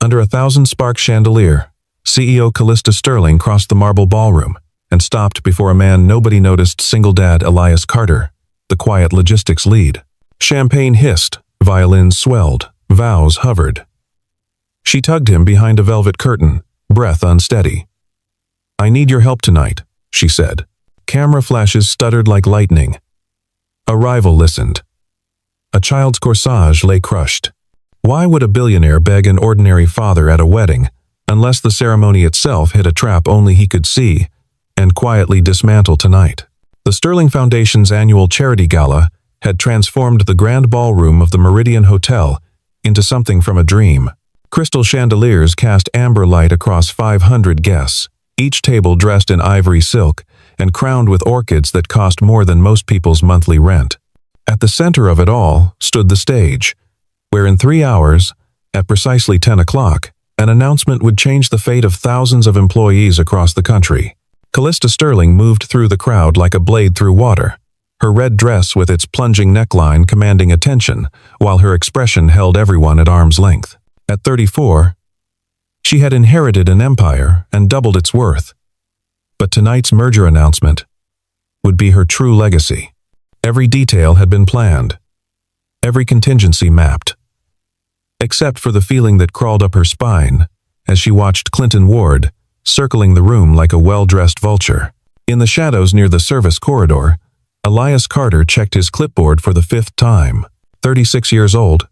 Under a 1,000-spark chandelier, CEO Callista Sterling crossed the marble ballroom and stopped before a man nobody noticed, single dad Elias Carter, the quiet logistics lead. Champagne hissed, violins swelled, vows hovered. She tugged him behind a velvet curtain, breath unsteady. "I need your help tonight," she said. Camera flashes stuttered like lightning. A rival listened. A child's corsage lay crushed. Why would a billionaire beg an ordinary father at a wedding, unless the ceremony itself hid a trap only he could see, and quietly dismantle tonight? The Sterling Foundation's annual charity gala had transformed the grand ballroom of the Meridian Hotel into something from a dream. Crystal chandeliers cast amber light across 500 guests, each table dressed in ivory silk and crowned with orchids that cost more than most people's monthly rent. At the center of it all stood the stage, where in 3 hours, at precisely 10 o'clock, an announcement would change the fate of thousands of employees across the country. Callista Sterling moved through the crowd like a blade through water, her red dress with its plunging neckline commanding attention, while her expression held everyone at arm's length. At 34, she had inherited an empire and doubled its worth. But tonight's merger announcement would be her true legacy. Every detail had been planned, every contingency mapped, except for the feeling that crawled up her spine as she watched Clinton Ward circling the room like a well-dressed vulture. In the shadows near the service corridor, Elias Carter checked his clipboard for the 5th time. 36 years old,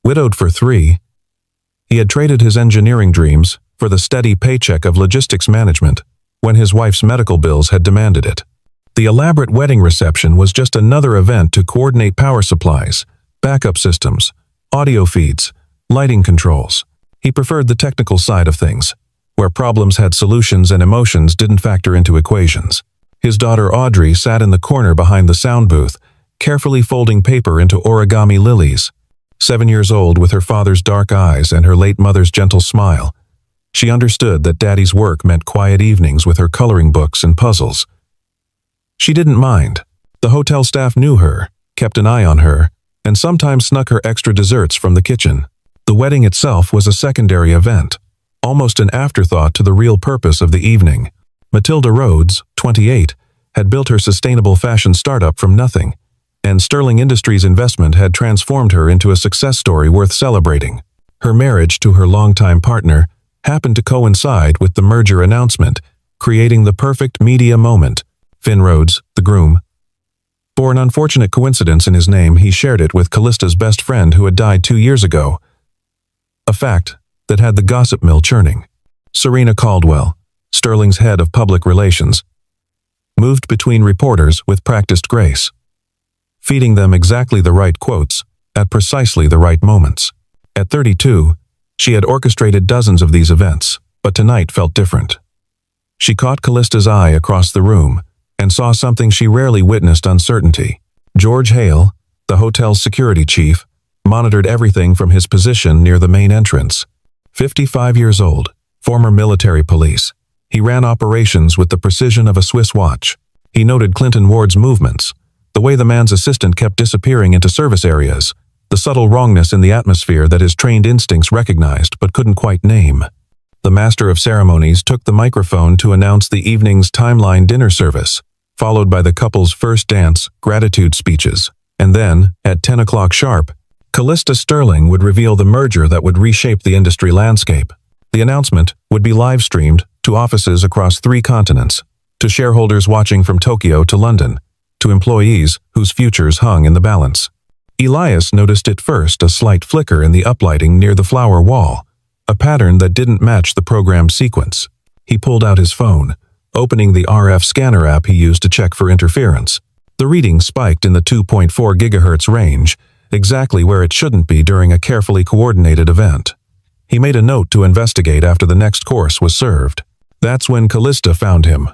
widowed for 3, he had traded his engineering dreams for the steady paycheck of logistics management when his wife's medical bills had demanded it. The elaborate wedding reception was just another event to coordinate power supplies, backup systems, audio feeds, lighting controls. He preferred the technical side of things, where problems had solutions and emotions didn't factor into equations. His daughter Audrey sat in the corner behind the sound booth, carefully folding paper into origami lilies. 7 years old, with her father's dark eyes and her late mother's gentle smile, she understood that Daddy's work meant quiet evenings with her coloring books and puzzles. She didn't mind. The hotel staff knew her, kept an eye on her, and sometimes snuck her extra desserts from the kitchen. The wedding itself was a secondary event, almost an afterthought to the real purpose of the evening. Matilda Rhodes, 28, had built her sustainable fashion startup from nothing, and Sterling Industries' investment had transformed her into a success story worth celebrating. Her marriage to her longtime partner happened to coincide with the merger announcement, creating the perfect media moment. Finn Rhodes, the groom. For an unfortunate coincidence in his name, he shared it with Callista's best friend who had died 2 years ago. A fact that had the gossip mill churning. Serena Caldwell, Sterling's head of public relations, moved between reporters with practiced grace, feeding them exactly the right quotes at precisely the right moments. At 32, she had orchestrated dozens of these events, but tonight felt different. She caught Callista's eye across the room and saw something she rarely witnessed: uncertainty. George Hale, the hotel's security chief, monitored everything from his position near the main entrance. 55 years old, former military police, he ran operations with the precision of a Swiss watch. He noted Clinton Ward's movements, the way the man's assistant kept disappearing into service areas, the subtle wrongness in the atmosphere that his trained instincts recognized but couldn't quite name. The master of ceremonies took the microphone to announce the evening's timeline dinner service, followed by the couple's first dance, gratitude speeches, and then, at 10 o'clock sharp, Callista Sterling would reveal the merger that would reshape the industry landscape. The announcement would be live-streamed to offices across 3 continents, to shareholders watching from Tokyo to London, to employees whose futures hung in the balance. Elias noticed at first a slight flicker in the uplighting near the flower wall, a pattern that didn't match the program sequence. He pulled out his phone, opening the RF scanner app he used to check for interference. The reading spiked in the 2.4 gigahertz range, exactly where it shouldn't be during a carefully coordinated event. He made a note to investigate after the next course was served. That's when Callista found him.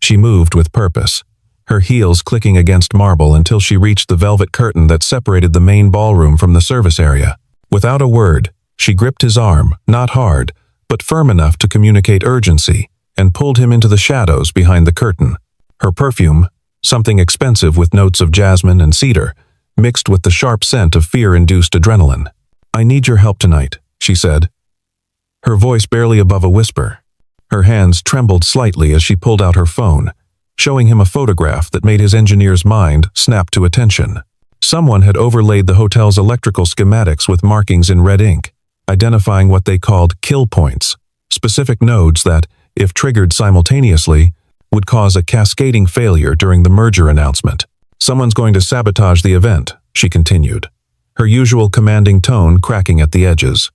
She moved with purpose, her heels clicking against marble until she reached the velvet curtain that separated the main ballroom from the service area. Without a word, she gripped his arm, not hard, but firm enough to communicate urgency, and pulled him into the shadows behind the curtain. Her perfume, something expensive with notes of jasmine and cedar, mixed with the sharp scent of fear-induced adrenaline. "I need your help tonight," she said. her voice barely above a whisper. Her hands trembled slightly as she pulled out her phone, showing him a photograph that made his engineer's mind snap to attention. Someone had overlaid the hotel's electrical schematics with markings in red ink, identifying what they called kill points, specific nodes that, if triggered simultaneously, would cause a cascading failure during the merger announcement. "Someone's going to sabotage the event," she continued, her usual commanding tone cracking at the edges.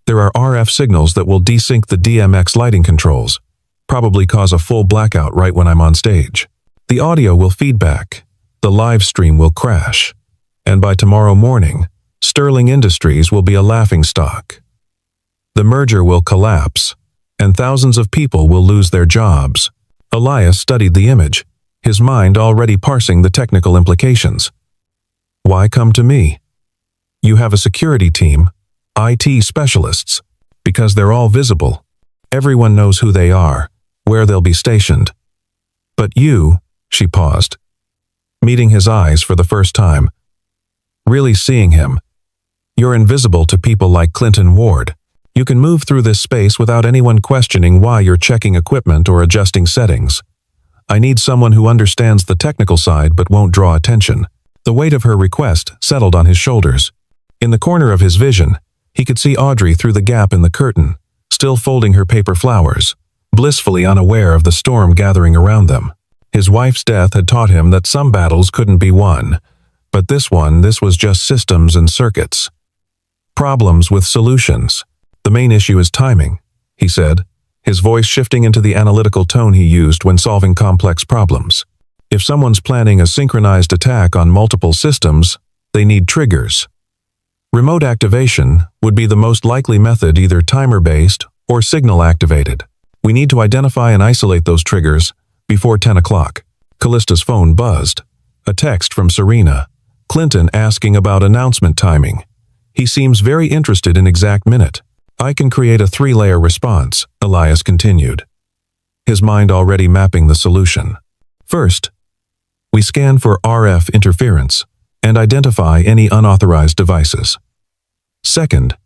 "There are RF signals that will desync the DMX lighting controls, probably cause a full blackout right when I'm on stage. The audio will feedback, the live stream will crash, and by tomorrow morning, Sterling Industries will be a laughingstock. The merger will collapse, and thousands of people will lose their jobs." Elias studied the image, his mind already parsing the technical implications. "Why come to me? You have a security team, IT specialists, because they're all visible. Everyone knows who they are, where they'll be stationed. But you," she paused, meeting his eyes for the first time, really seeing him. "You're invisible to people like Clinton Ward. You can move through this space without anyone questioning why you're checking equipment or adjusting settings. I need someone who understands the technical side but won't draw attention." The weight of her request settled on his shoulders. In the corner of his vision, he could see Audrey through the gap in the curtain, still folding her paper flowers, blissfully unaware of the storm gathering around them. His wife's death had taught him that some battles couldn't be won, but this was just systems and circuits. Problems with solutions. "The main issue is timing," he said, his voice shifting into the analytical tone he used when solving complex problems. "If someone's planning a synchronized attack on multiple systems, they need triggers. Remote activation would be the most likely method, either timer-based or signal-activated. We need to identify and isolate those triggers before 10 o'clock. Callista's phone buzzed. A text from Serena. Clinton asking about announcement timing. "He seems very interested in exact minute." "I can create a 3-layer response," Elias continued, his mind already mapping the solution. "First, we scan for RF interference and identify any unauthorized devices. Second,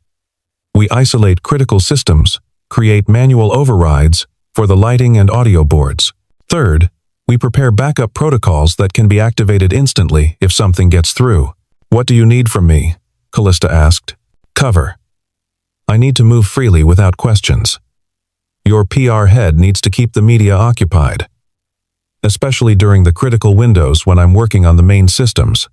we isolate critical systems, create manual overrides for the lighting and audio boards. Third, we prepare backup protocols that can be activated instantly if something gets through." "What do you need from me?" Callista asked. "Cover. I need to move freely without questions. Your PR head needs to keep the media occupied, especially during the critical windows when I'm working on the main systems.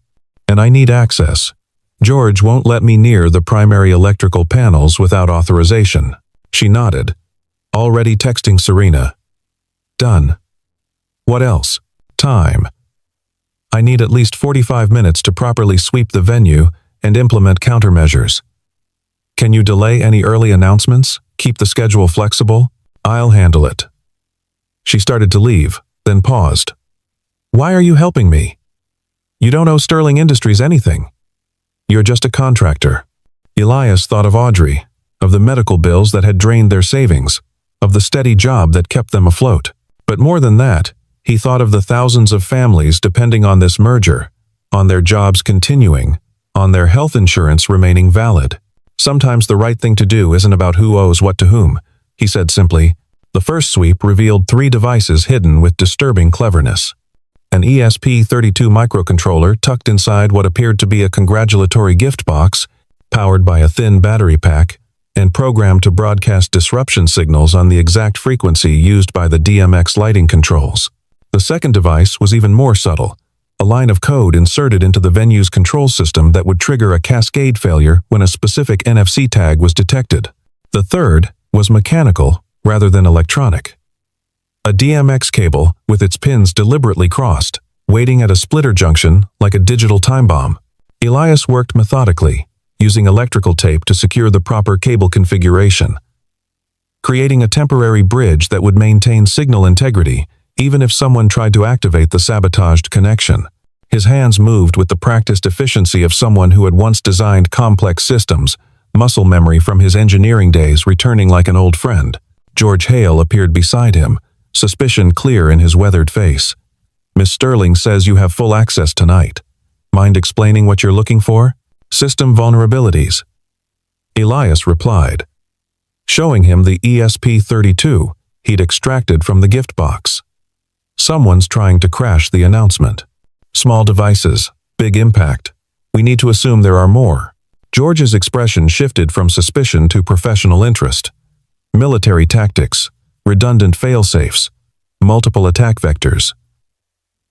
And I need access. George won't let me near the primary electrical panels without authorization." She nodded, already texting Serena. "Done. What else?" "Time. I need at least 45 minutes to properly sweep the venue and implement countermeasures. Can you delay any early announcements? Keep the schedule flexible? I'll handle it." She started to leave, then paused. "Why are you helping me? You don't owe Sterling Industries anything. You're just a contractor." Elias thought of Audrey, of the medical bills that had drained their savings, of the steady job that kept them afloat. But more than that, he thought of the thousands of families depending on this merger, on their jobs continuing, on their health insurance remaining valid. "Sometimes the right thing to do isn't about who owes what to whom," he said simply. The first sweep revealed 3 devices hidden with disturbing cleverness. An ESP32 microcontroller tucked inside what appeared to be a congratulatory gift box, powered by a thin battery pack, and programmed to broadcast disruption signals on the exact frequency used by the DMX lighting controls. The second device was even more subtle, a line of code inserted into the venue's control system that would trigger a cascade failure when a specific NFC tag was detected. The third was mechanical rather than electronic. A DMX cable with its pins deliberately crossed, waiting at a splitter junction like a digital time bomb. Elias worked methodically, using electrical tape to secure the proper cable configuration, creating a temporary bridge that would maintain signal integrity even if someone tried to activate the sabotaged connection. His hands moved with the practiced efficiency of someone who had once designed complex systems, muscle memory from his engineering days returning like an old friend. George Hale appeared beside him, suspicion clear in his weathered face. "Miss Sterling says you have full access tonight. Mind explaining what you're looking for?" "System vulnerabilities," Elias replied. showing him the ESP-32 he'd extracted from the gift box. Someone's trying to crash the announcement. Small devices, big impact. We need to assume there are more. George's expression shifted from suspicion to professional interest. Military tactics, redundant fail-safes, multiple attack vectors.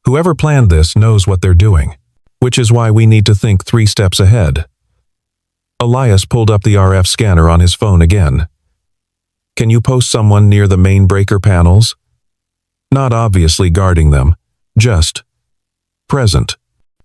Whoever planned this knows what they're doing, which is why we need to think 3 steps ahead. Elias pulled up the RF scanner on his phone again. Can you post someone near the main breaker panels? Not obviously guarding them, just present.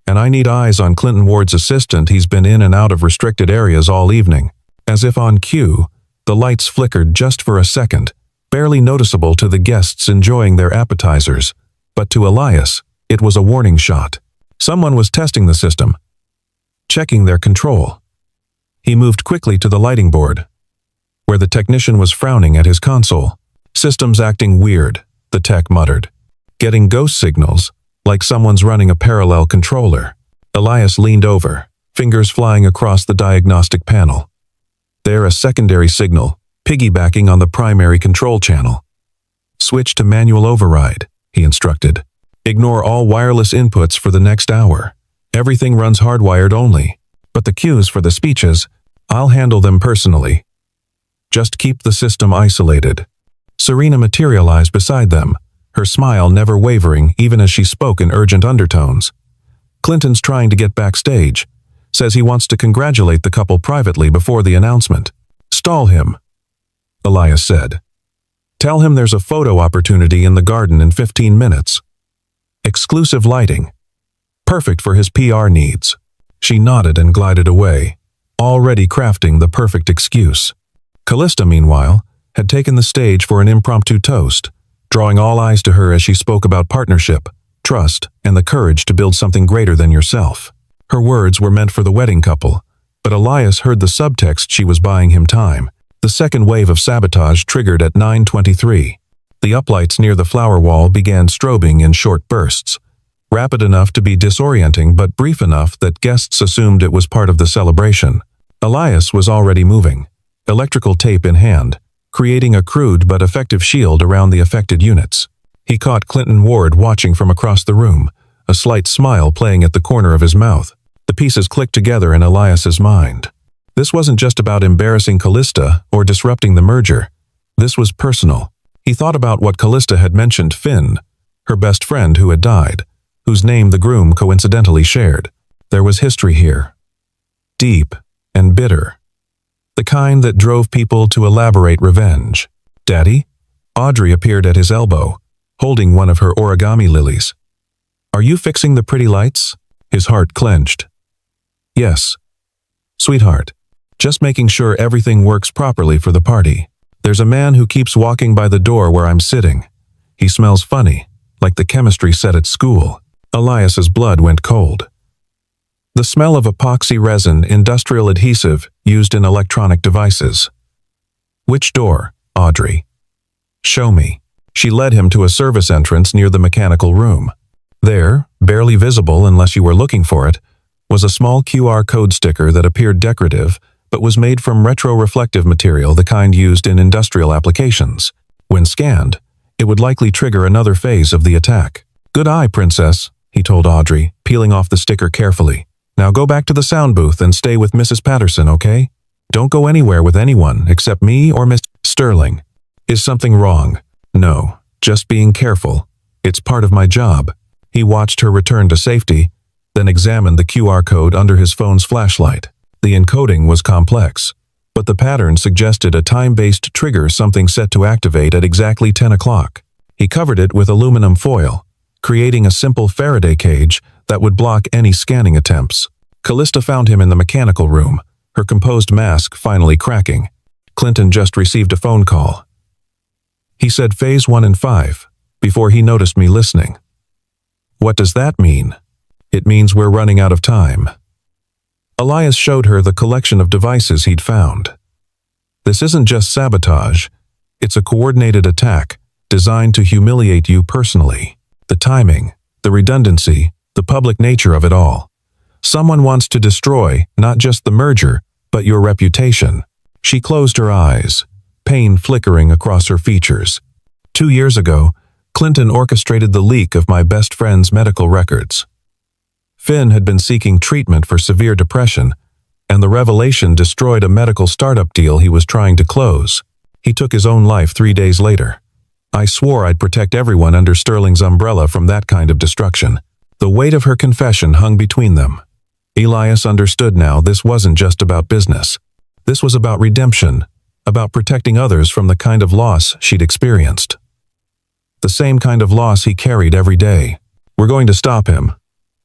And I need eyes on Clinton Ward's assistant. He's been in and out of restricted areas all evening. As if on cue, the lights flickered just for a second, barely noticeable to the guests enjoying their appetizers. But to Elias, it was a warning shot. Someone was testing the system, checking their control. He moved quickly to the lighting board, where the technician was frowning at his console. Systems acting weird, the tech muttered. Getting ghost signals, like someone's running a parallel controller. Elias leaned over, fingers flying across the diagnostic panel. There, a secondary signal, piggybacking on the primary control channel. Switch to manual override, he instructed. Ignore all wireless inputs for the next hour. Everything runs hardwired only. But the cues for the speeches, I'll handle them personally. Just keep the system isolated. Serena materialized beside them, her smile never wavering even as she spoke in urgent undertones. Clinton's trying to get backstage. Says he wants to congratulate the couple privately before the announcement. Stall him, Elias said. Tell him there's a photo opportunity in the garden in 15 minutes. Exclusive lighting. Perfect for his PR needs. She nodded and glided away, already crafting the perfect excuse. Callista, meanwhile, had taken the stage for an impromptu toast, drawing all eyes to her as she spoke about partnership, trust, and the courage to build something greater than yourself. Her words were meant for the wedding couple, but Elias heard the subtext she was buying him time. The second wave of sabotage triggered at 9:23. The uplights near the flower wall began strobing in short bursts, rapid enough to be disorienting but brief enough that guests assumed it was part of the celebration. Elias was already moving, electrical tape in hand, creating a crude but effective shield around the affected units. He caught Clinton Ward watching from across the room, a slight smile playing at the corner of his mouth. The pieces clicked together in Elias's mind. This wasn't just about embarrassing Callista or disrupting the merger. This was personal. He thought about what Callista had mentioned Finn, her best friend who had died, whose name the groom coincidentally shared. There was history here. Deep and bitter. The kind that drove people to elaborate revenge. Daddy? Audrey appeared at his elbow, holding one of her origami lilies. Are you fixing the pretty lights? His heart clenched. Yes. Sweetheart, just making sure everything works properly for the party. There's a man who keeps walking by the door where I'm sitting. He smells funny, like the chemistry set at school. Elias's blood went cold. The smell of epoxy resin, industrial adhesive used in electronic devices. Which door, Audrey? Show me. She led him to a service entrance near the mechanical room. There, barely visible unless you were looking for it, was a small QR code sticker that appeared decorative, but was made from retroreflective material, the kind used in industrial applications. When scanned, it would likely trigger another phase of the attack. Good eye, princess, he told Audrey, peeling off the sticker carefully. Now go back to the sound booth and stay with Mrs. Patterson, okay? Don't go anywhere with anyone except me or Miss Sterling. Is something wrong? No, just being careful. It's part of my job. He watched her return to safety, then examined the QR code under his phone's flashlight. The encoding was complex, but the pattern suggested a time-based trigger, something set to activate at exactly 10 o'clock. He covered it with aluminum foil, creating a simple Faraday cage that would block any scanning attempts. Callista found him in the mechanical room, her composed mask finally cracking. Clinton just received a phone call. He said phase 1 and 5, before he noticed me listening. What does that mean? It means we're running out of time. Elias showed her the collection of devices he'd found. This isn't just sabotage. It's a coordinated attack designed to humiliate you personally. The timing, the redundancy, the public nature of it all. Someone wants to destroy not just the merger, but your reputation. She closed her eyes, pain flickering across her features. 2 years ago, Clinton orchestrated the leak of my best friend's medical records. Finn had been seeking treatment for severe depression, and the revelation destroyed a medical startup deal he was trying to close. He took his own life 3 days later. I swore I'd protect everyone under Sterling's umbrella from that kind of destruction. The weight of her confession hung between them. Elias understood now this wasn't just about business. This was about redemption, about protecting others from the kind of loss she'd experienced. The same kind of loss he carried every day. "We're going to stop him,"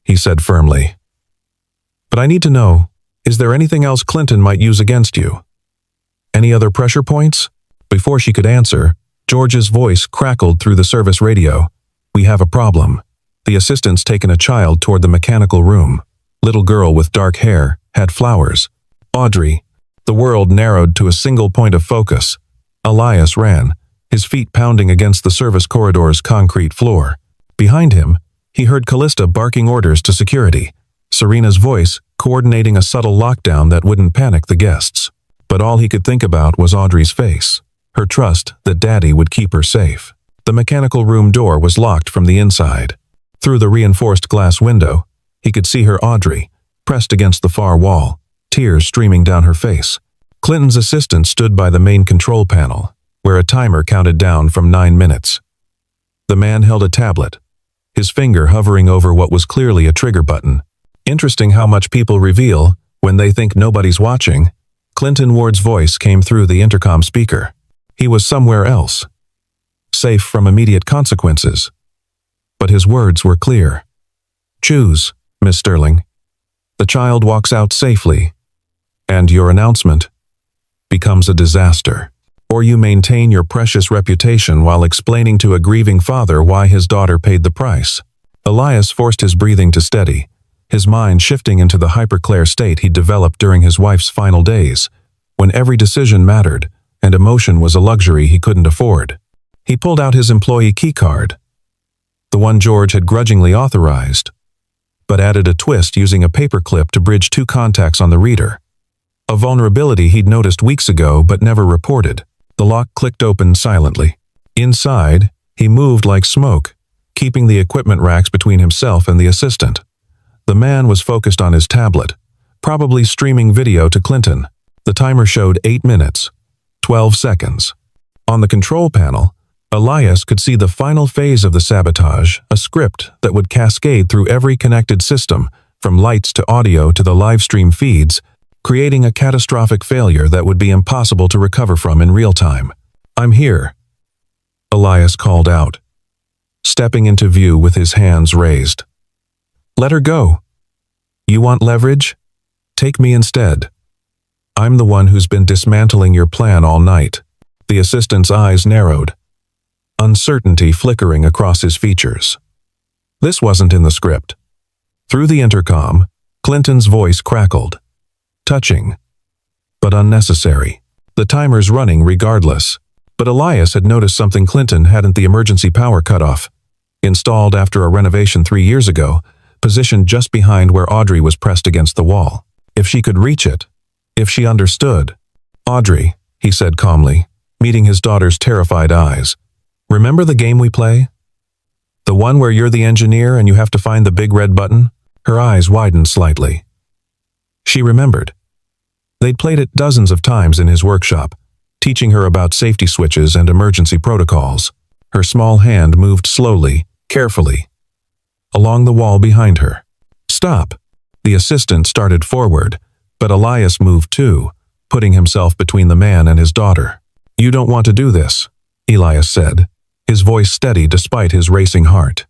he said firmly. "But I need to know, is there anything else Clinton might use against you? Any other pressure points?" Before she could answer, George's voice crackled through the service radio. "We have a problem. The assistant's taken a child toward the mechanical room. Little girl with dark hair, had flowers. Audrey." The world narrowed to a single point of focus. Elias ran, his feet pounding against the service corridor's concrete floor. Behind him, he heard Callista barking orders to security, Serena's voice coordinating a subtle lockdown that wouldn't panic the guests. But all he could think about was Audrey's face, her trust that Daddy would keep her safe. The mechanical room door was locked from the inside. Through the reinforced glass window, he could see her Audrey, pressed against the far wall, tears streaming down her face. Clinton's assistant stood by the main control panel, where a timer counted down from 9 minutes. The man held a tablet, his finger hovering over what was clearly a trigger button. Interesting how much people reveal when they think nobody's watching. Clinton Ward's voice came through the intercom speaker. He was somewhere else, safe from immediate consequences. But his words were clear. "Choose, Miss Sterling. The child walks out safely, and your announcement becomes a disaster. Or you maintain your precious reputation while explaining to a grieving father why his daughter paid the price." Elias forced his breathing to steady, his mind shifting into the hyperclear state he'd developed during his wife's final days, when every decision mattered and emotion was a luxury he couldn't afford. He pulled out his employee key card, the one George had grudgingly authorized, but added a twist using a paperclip to bridge 2 contacts on the reader. A vulnerability he'd noticed weeks ago but never reported. The lock clicked open silently. Inside, he moved like smoke, keeping the equipment racks between himself and the assistant. The man was focused on his tablet, probably streaming video to Clinton. The timer showed 8 minutes, 12 seconds. On the control panel, Elias could see the final phase of the sabotage, a script that would cascade through every connected system, from lights to audio to the live stream feeds, creating a catastrophic failure that would be impossible to recover from in real time. "I'm here," Elias called out, stepping into view with his hands raised. "Let her go. You want leverage? Take me instead. I'm the one who's been dismantling your plan all night." The assistant's eyes narrowed, uncertainty flickering across his features. This wasn't in the script. Through the intercom, Clinton's voice crackled. Touching, but unnecessary. The timer's running regardless. But Elias had noticed something Clinton hadn't: the emergency power cutoff. Installed after a renovation 3 years ago, positioned just behind where Audrey was pressed against the wall. If she could reach it, if she understood. "Audrey," he said calmly, meeting his daughter's terrified eyes. "Remember the game we play? The one where you're the engineer and you have to find the big red button?" Her eyes widened slightly. She remembered. They'd played it dozens of times in his workshop, teaching her about safety switches and emergency protocols. Her small hand moved slowly, carefully, along the wall behind her. "Stop!" The assistant started forward, but Elias moved too, putting himself between the man and his daughter. "You don't want to do this," Elias said, his voice steady despite his racing heart.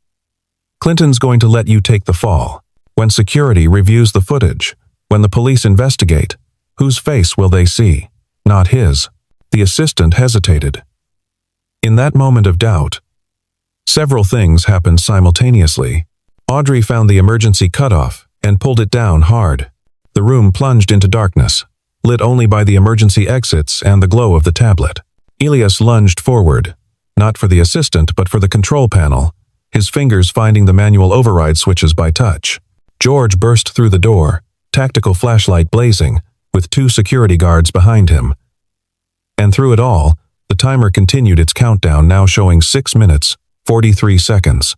"Clinton's going to let you take the fall. When security reviews the footage, when the police investigate, whose face will they see? Not his." The assistant hesitated. In that moment of doubt, several things happened simultaneously. Audrey found the emergency cutoff and pulled it down hard. The room plunged into darkness, lit only by the emergency exits and the glow of the tablet. Elias lunged forward, not for the assistant but for the control panel, his fingers finding the manual override switches by touch. George burst through the door, tactical flashlight blazing, with 2 security guards behind him. And through it all, the timer continued its countdown, now showing 6 minutes, 43 seconds.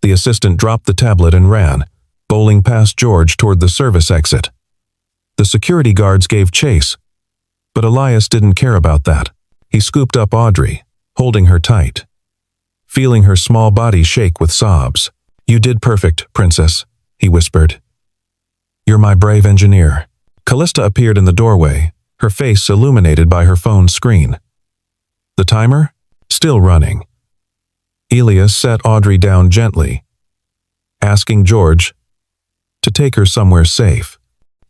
The assistant dropped the tablet and ran, bowling past George toward the service exit. The security guards gave chase, but Elias didn't care about that. He scooped up Audrey, holding her tight, feeling her small body shake with sobs. "You did perfect, princess," he whispered. "You're my brave engineer." Callista appeared in the doorway, her face illuminated by her phone's screen. The timer? Still running. Elias set Audrey down gently, asking George to take her somewhere safe.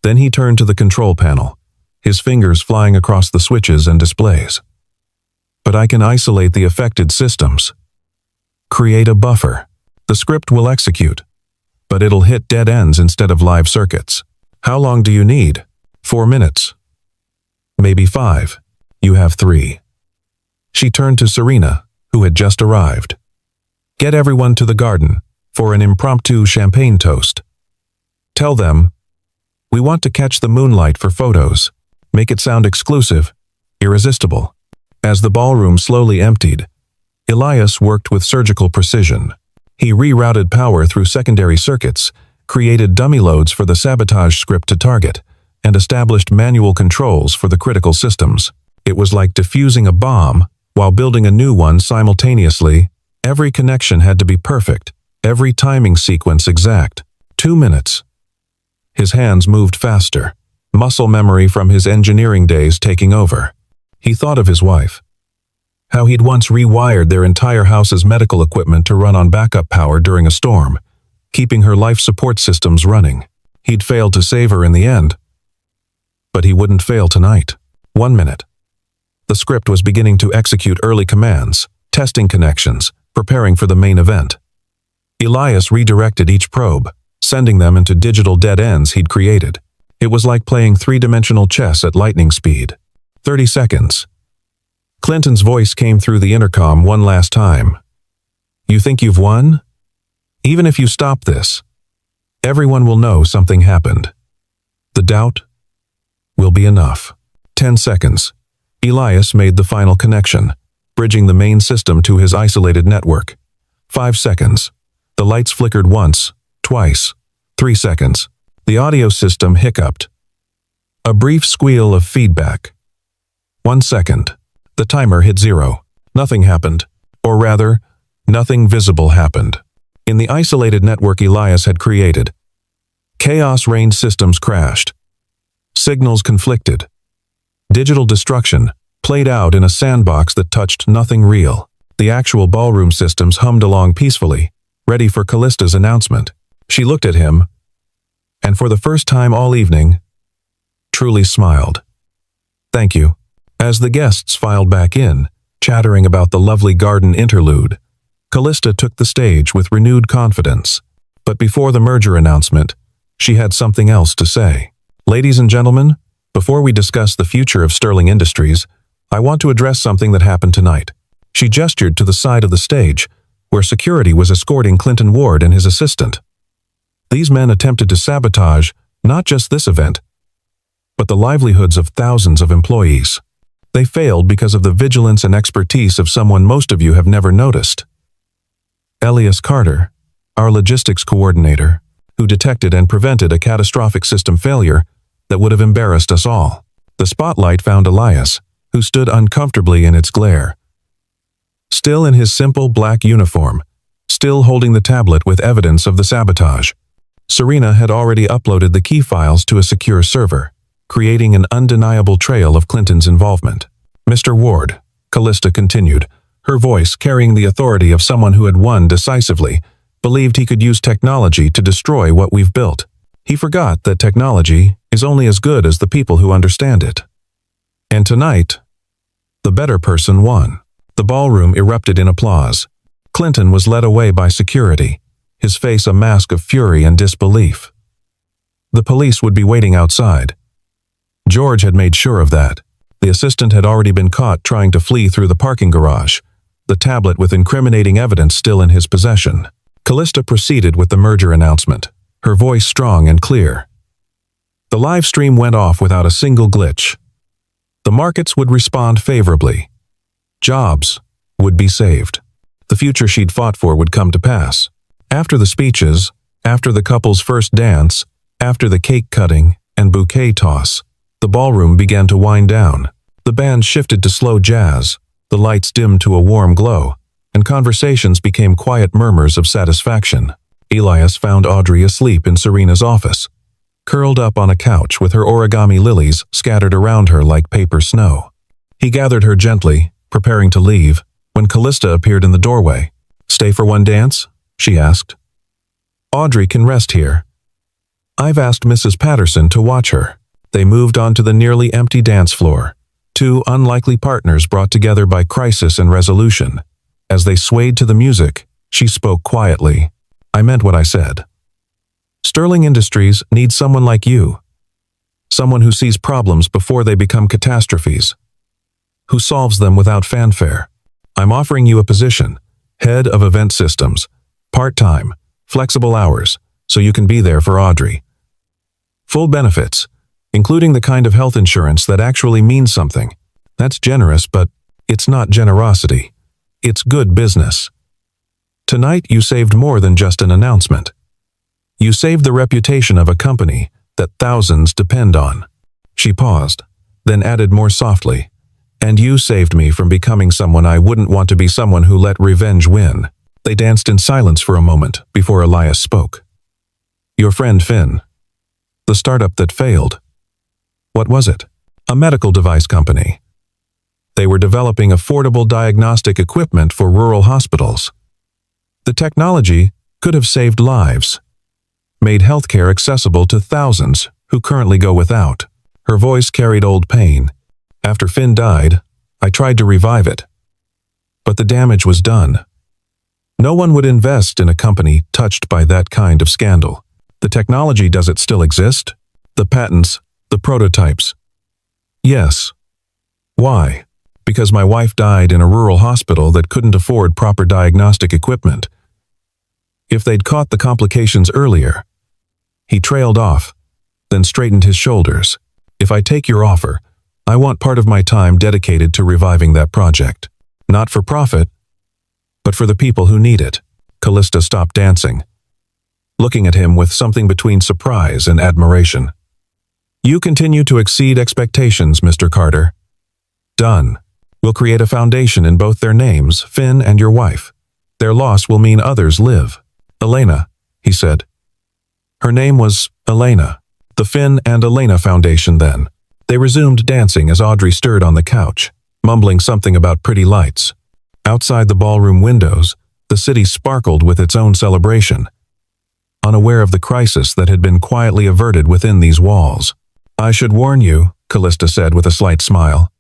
Then he turned to the control panel, his fingers flying across the switches and displays. "But I can isolate the affected systems. Create a buffer. The script will execute, but it'll hit dead ends instead of live circuits. How long do you need? 4 minutes. Maybe 5. You have 3. She turned to Serena, who had just arrived. "Get everyone to the garden for an impromptu champagne toast. Tell them, we want to catch the moonlight for photos. Make it sound exclusive, irresistible." As the ballroom slowly emptied, Elias worked with surgical precision. He rerouted power through secondary circuits, created dummy loads for the sabotage script to target, and established manual controls for the critical systems. It was like defusing a bomb while building a new one simultaneously. Every connection had to be perfect, every timing sequence exact. 2 minutes. His hands moved faster, muscle memory from his engineering days taking over. He thought of his wife, how he'd once rewired their entire house's medical equipment to run on backup power during a storm, keeping her life support systems running. He'd failed to save her in the end, but he wouldn't fail tonight. 1 minute. The script was beginning to execute early commands, testing connections, preparing for the main event. Elias redirected each probe, sending them into digital dead ends he'd created. It was like playing 3-dimensional chess at lightning speed. 30 seconds. Clinton's voice came through the intercom one last time. "You think you've won? Even if you stop this, everyone will know something happened. The doubt will be enough." 10 seconds. Elias made the final connection, bridging the main system to his isolated network. 5 seconds. The lights flickered once, twice. 3 seconds. The audio system hiccuped. A brief squeal of feedback. 1 second. The timer hit 0. Nothing happened. Or rather, nothing visible happened. In the isolated network Elias had created, chaos reigned. Systems crashed. Signals conflicted. Digital destruction played out in a sandbox that touched nothing real. The actual ballroom systems hummed along peacefully, ready for Callista's announcement. She looked at him, and for the first time all evening, truly smiled. "Thank you." As the guests filed back in, chattering about the lovely garden interlude, Callista took the stage with renewed confidence. But before the merger announcement, she had something else to say. "Ladies and gentlemen, before we discuss the future of Sterling Industries, I want to address something that happened tonight." She gestured to the side of the stage, where security was escorting Clinton Ward and his assistant. These men attempted to sabotage not just this event, but the livelihoods of thousands of employees. They failed because of the vigilance and expertise of someone most of you have never noticed. Elias Carter, our logistics coordinator, who detected and prevented a catastrophic system failure that would have embarrassed us all. The spotlight found Elias, who stood uncomfortably in its glare. Still in his simple black uniform, still holding the tablet with evidence of the sabotage. Serena had already uploaded the key files to a secure server, creating an undeniable trail of Clinton's involvement. "Mr. Ward," Callista continued, her voice carrying the authority of someone who had won decisively, believed he could use technology to destroy what we've built. He forgot that technology is only as good as the people who understand it. And tonight, the better person won. The ballroom erupted in applause. Clinton was led away by security, his face a mask of fury and disbelief. The police would be waiting outside. George had made sure of that. The assistant had already been caught trying to flee through the parking garage, the tablet with incriminating evidence still in his possession. Callista proceeded with the merger announcement, her voice strong and clear. The live stream went off without a single glitch. The markets would respond favorably. Jobs would be saved. The future she'd fought for would come to pass. After the speeches, after the couple's first dance, after the cake cutting and bouquet toss, the ballroom began to wind down. The band shifted to slow jazz, the lights dimmed to a warm glow, and conversations became quiet murmurs of satisfaction. Elias found Audrey asleep in Serena's office, curled up on a couch with her origami lilies scattered around her like paper snow. He gathered her gently, preparing to leave, when Callista appeared in the doorway. "Stay for one dance?" she asked. "Audrey can rest here. I've asked Mrs. Patterson to watch her." They moved on to the nearly empty dance floor, two unlikely partners brought together by crisis and resolution. As they swayed to the music, she spoke quietly. "I meant what I said. Sterling Industries needs someone like you. Someone who sees problems before they become catastrophes. Who solves them without fanfare. I'm offering you a position, head of event systems, part-time, flexible hours, so you can be there for Audrey. Full benefits, including the kind of health insurance that actually means something. That's generous, but it's not generosity. It's good business. Tonight you saved more than just an announcement. You saved the reputation of a company that thousands depend on." She paused, then added more softly, "And you saved me from becoming someone I wouldn't want to be, someone who let revenge win." They danced in silence for a moment before Elias spoke. "Your friend Finn. The startup that failed. What was it?" "A medical device company. They were developing affordable diagnostic equipment for rural hospitals. The technology could have saved lives, made healthcare accessible to thousands who currently go without." Her voice carried old pain. "After Finn died, I tried to revive it. But the damage was done. No one would invest in a company touched by that kind of scandal. The technology, does it still exist? The patents, the prototypes?" "Yes." "Why?" "Because my wife died in a rural hospital that couldn't afford proper diagnostic equipment. If they'd caught the complications earlier." He trailed off, then straightened his shoulders. "If I take your offer, I want part of my time dedicated to reviving that project. Not for profit, but for the people who need it." Callista stopped dancing, looking at him with something between surprise and admiration. "You continue to exceed expectations, Mr. Carter. Done. We'll create a foundation in both their names, Finn and your wife. Their loss will mean others live." "Elena," he said. Her name was Elena. The Finn and Elena Foundation, then. They resumed dancing as Audrey stirred on the couch, mumbling something about pretty lights. Outside the ballroom windows, the city sparkled with its own celebration, unaware of the crisis that had been quietly averted within these walls. "I should warn you," Callista said with a slight smile.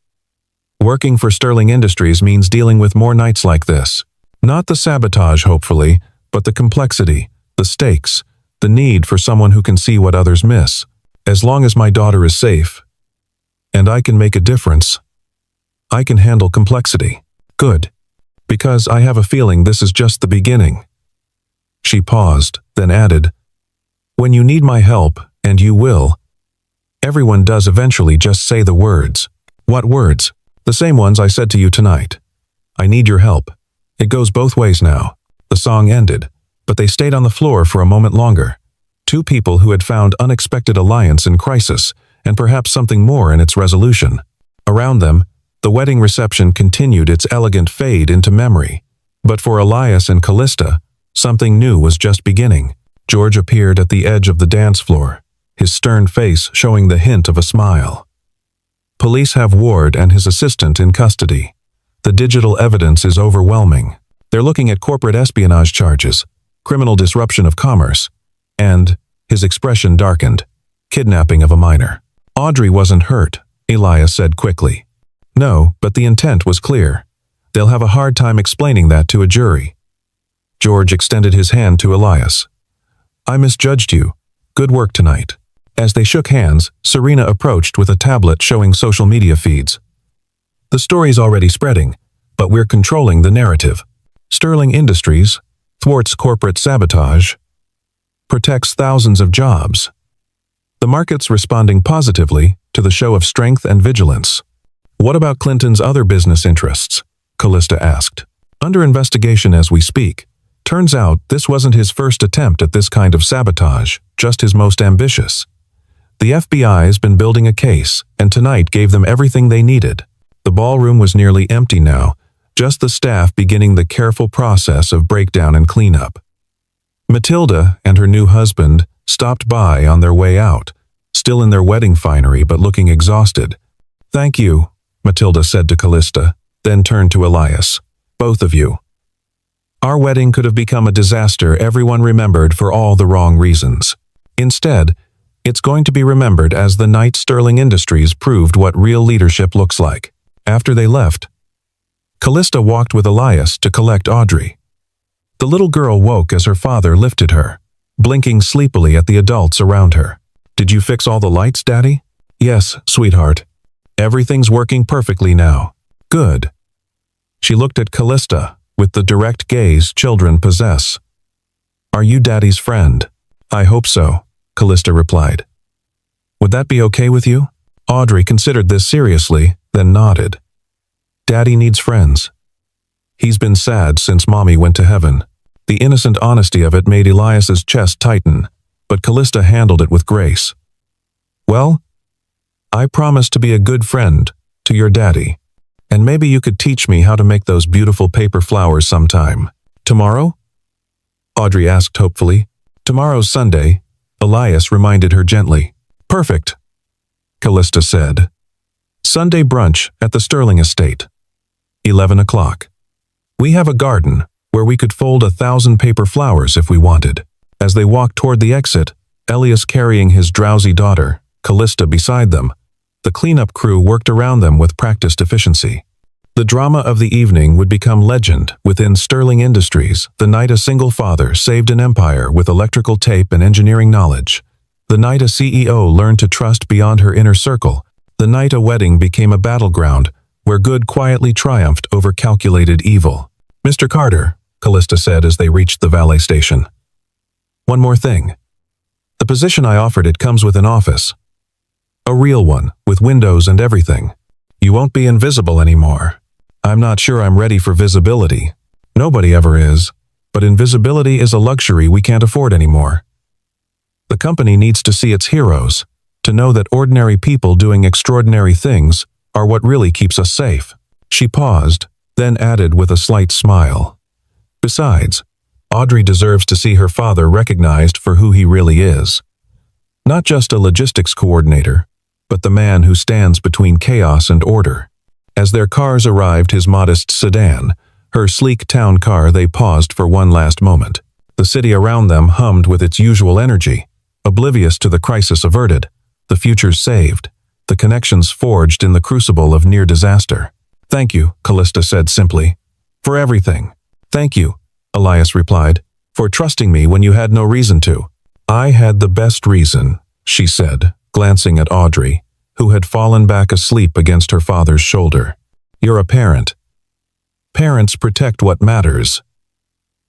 "Working for Sterling Industries means dealing with more nights like this. Not the sabotage, hopefully, but the complexity, the stakes, the need for someone who can see what others miss. As long as my daughter is safe, and I can make a difference, I can handle complexity." "Good. Because I have a feeling this is just the beginning." She paused, then added, "When you need my help, and you will, everyone does eventually just say the words." "What words?" "The same ones I said to you tonight. I need your help. It goes both ways now." The song ended, but they stayed on the floor for a moment longer. Two people who had found unexpected alliance in crisis, and perhaps something more in its resolution. Around them, the wedding reception continued its elegant fade into memory. But for Elias and Callista, something new was just beginning. George appeared at the edge of the dance floor, his stern face showing the hint of a smile. "Police have Ward and his assistant in custody. The digital evidence is overwhelming. They're looking at corporate espionage charges, criminal disruption of commerce, and," his expression darkened, "kidnapping of a minor." "Audrey wasn't hurt," Elias said quickly. "No, but the intent was clear. They'll have a hard time explaining that to a jury." George extended his hand to Elias. "I misjudged you. Good work tonight." As they shook hands, Serena approached with a tablet showing social media feeds. "The story's already spreading, but we're controlling the narrative. Sterling Industries thwarts corporate sabotage, protects thousands of jobs. The market's responding positively to the show of strength and vigilance." What about Clinton's other business interests? Callista asked. Under investigation as we speak. Turns out this wasn't his first attempt at this kind of sabotage, just his most ambitious. The FBI has been building a case, and tonight gave them everything they needed. The ballroom was nearly empty now, just the staff beginning the careful process of breakdown and cleanup. Matilda and her new husband stopped by on their way out, still in their wedding finery but looking exhausted. "Thank you," Matilda said to Callista, then turned to Elias. "Both of you. Our wedding could have become a disaster everyone remembered for all the wrong reasons. Instead, it's going to be remembered as the night Sterling Industries proved what real leadership looks like." After they left, Callista walked with Elias to collect Audrey. The little girl woke as her father lifted her, blinking sleepily at the adults around her. "Did you fix all the lights, Daddy?" "Yes, sweetheart. Everything's working perfectly now." "Good." She looked at Callista with the direct gaze children possess. "Are you Daddy's friend?" "I hope so," Callista replied. "Would that be okay with you?" Audrey considered this seriously, then nodded. "Daddy needs friends. He's been sad since Mommy went to heaven." The innocent honesty of it made Elias's chest tighten, but Callista handled it with grace. "Well, I promise to be a good friend to your daddy, and maybe you could teach me how to make those beautiful paper flowers sometime. Tomorrow?" Audrey asked hopefully. "Tomorrow's Sunday," Elias reminded her gently. "Perfect," Callista said. "Sunday brunch at the Sterling estate. 11 o'clock. We have a garden where we could fold 1,000 paper flowers if we wanted." As they walked toward the exit, Elias carrying his drowsy daughter, Callista beside them, the cleanup crew worked around them with practiced efficiency. The drama of the evening would become legend within Sterling Industries, the night a single father saved an empire with electrical tape and engineering knowledge. The night a CEO learned to trust beyond her inner circle. The night a wedding became a battleground where good quietly triumphed over calculated evil. "Mr. Carter," Callista said as they reached the valet station. "One more thing. The position I offered it comes with an office. A real one, with windows and everything. You won't be invisible anymore. I'm not sure I'm ready for visibility. Nobody ever is, but invisibility is a luxury we can't afford anymore. The company needs to see its heroes, to know that ordinary people doing extraordinary things are what really keeps us safe." She paused, then added with a slight smile. "Besides, Audrey deserves to see her father recognized for who he really is. Not just a logistics coordinator, but the man who stands between chaos and order." As their cars arrived, his modest sedan, her sleek town car, they paused for one last moment. The city around them hummed with its usual energy, oblivious to the crisis averted, the futures saved, the connections forged in the crucible of near disaster. "Thank you," Callista said simply. "For everything." "Thank you," Elias replied, "for trusting me when you had no reason to." "I had the best reason," she said, glancing at Audrey, who had fallen back asleep against her father's shoulder. "You're a parent. Parents protect what matters,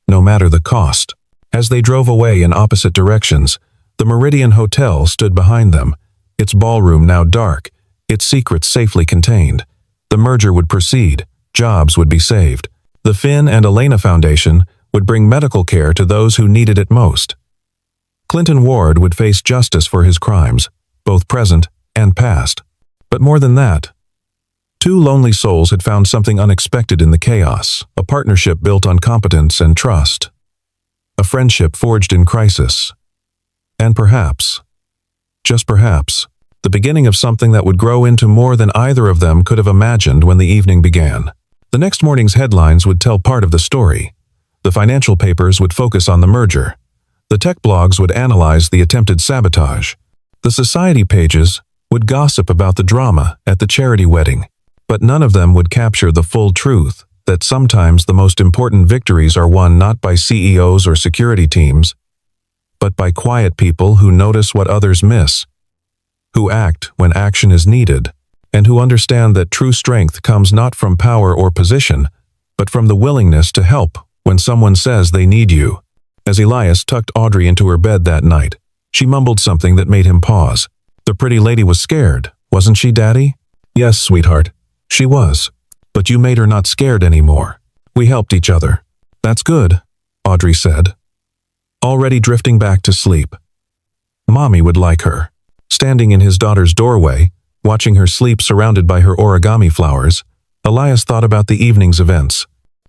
no matter the cost." As they drove away in opposite directions, the Meridian Hotel stood behind them, its ballroom now dark, its secrets safely contained. The merger would proceed, jobs would be saved. The Finn and Elena Foundation would bring medical care to those who needed it most. Clinton Ward would face justice for his crimes, both present and past. But more than that, two lonely souls had found something unexpected in the chaos, a partnership built on competence and trust, a friendship forged in crisis, and perhaps, just perhaps, the beginning of something that would grow into more than either of them could have imagined when the evening began. The next morning's headlines would tell part of the story. The financial papers would focus on the merger. The tech blogs would analyze the attempted sabotage. The society pages would gossip about the drama at the charity wedding. But none of them would capture the full truth that sometimes the most important victories are won not by CEOs or security teams, but by quiet people who notice what others miss, who act when action is needed, and who understand that true strength comes not from power or position, but from the willingness to help when someone says they need you. As Elias tucked Audrey into her bed that night, she mumbled something that made him pause. "The pretty lady was scared, wasn't she, Daddy?" "Yes, sweetheart. She was. But you made her not scared anymore. We helped each other. That's good, Audrey said, already drifting back to sleep. Mommy would like her. Standing in his daughter's doorway, watching her sleep surrounded by her origami flowers, Elias thought about the evening's events.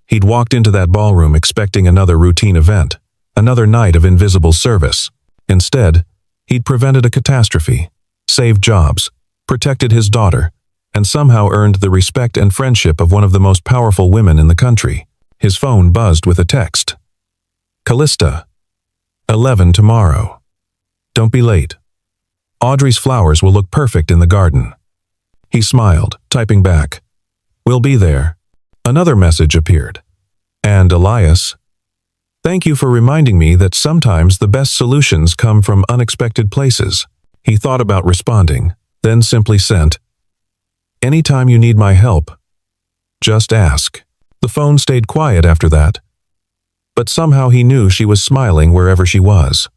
He'd walked into that ballroom expecting another routine event, another night of invisible service. Instead, he'd prevented a catastrophe, saved jobs, protected his daughter, and somehow earned the respect and friendship of one of the most powerful women in the country. His phone buzzed with a text. Callista. 11 tomorrow. Don't be late. Audrey's flowers will look perfect in the garden. He smiled, typing back. We'll be there. Another message appeared. And Elias. Thank you for reminding me that sometimes the best solutions come from unexpected places. He thought about responding, then simply sent. Anytime you need my help, just ask. The phone stayed quiet after that. But somehow he knew she was smiling wherever she was.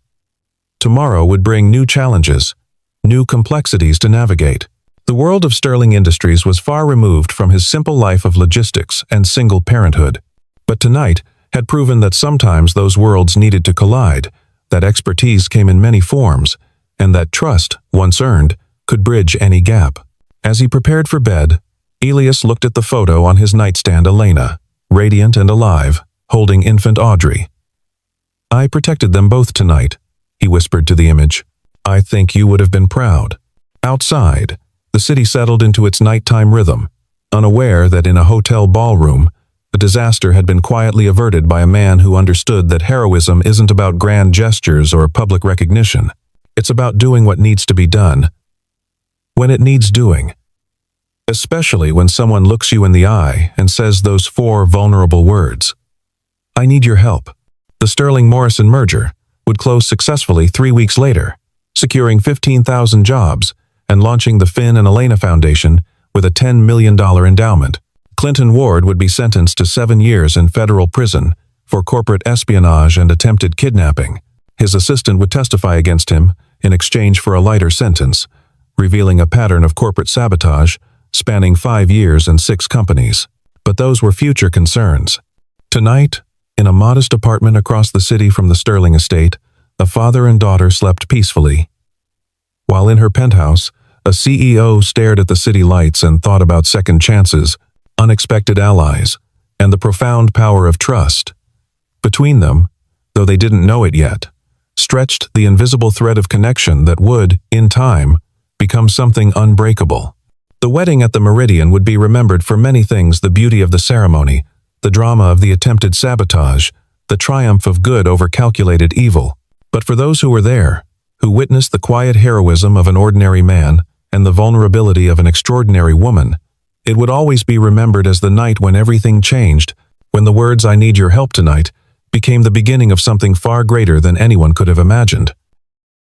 Tomorrow would bring new challenges, new complexities to navigate. The world of Sterling Industries was far removed from his simple life of logistics and single parenthood. But tonight had proven that sometimes those worlds needed to collide, that expertise came in many forms, and that trust, once earned, could bridge any gap. As he prepared for bed, Elias looked at the photo on his nightstand. Elena, radiant and alive, holding infant Audrey. I protected them both tonight, he whispered to the image. I think you would have been proud. Outside, the city settled into its nighttime rhythm, unaware that in a hotel ballroom, a disaster had been quietly averted by a man who understood that heroism isn't about grand gestures or public recognition. It's about doing what needs to be done, when it needs doing. Especially when someone looks you in the eye and says those 4 vulnerable words. I need your help. The Sterling Morrison merger would close successfully 3 weeks later, securing 15,000 jobs and launching the Finn and Elena Foundation with a $10 million endowment. Clinton Ward would be sentenced to 7 years in federal prison for corporate espionage and attempted kidnapping. His assistant would testify against him in exchange for a lighter sentence, revealing a pattern of corporate sabotage spanning 5 years and 6 companies. But those were future concerns. Tonight, in a modest apartment across the city from the Sterling estate, a father and daughter slept peacefully. While in her penthouse, a CEO stared at the city lights and thought about second chances, unexpected allies, and the profound power of trust. Between them, though they didn't know it yet, stretched the invisible thread of connection that would, in time, become something unbreakable. The wedding at the Meridian would be remembered for many things: the beauty of the ceremony, the drama of the attempted sabotage, the triumph of good over calculated evil. But for those who were there, who witnessed the quiet heroism of an ordinary man and the vulnerability of an extraordinary woman, it would always be remembered as the night when everything changed, when the words "I need your help tonight" became the beginning of something far greater than anyone could have imagined.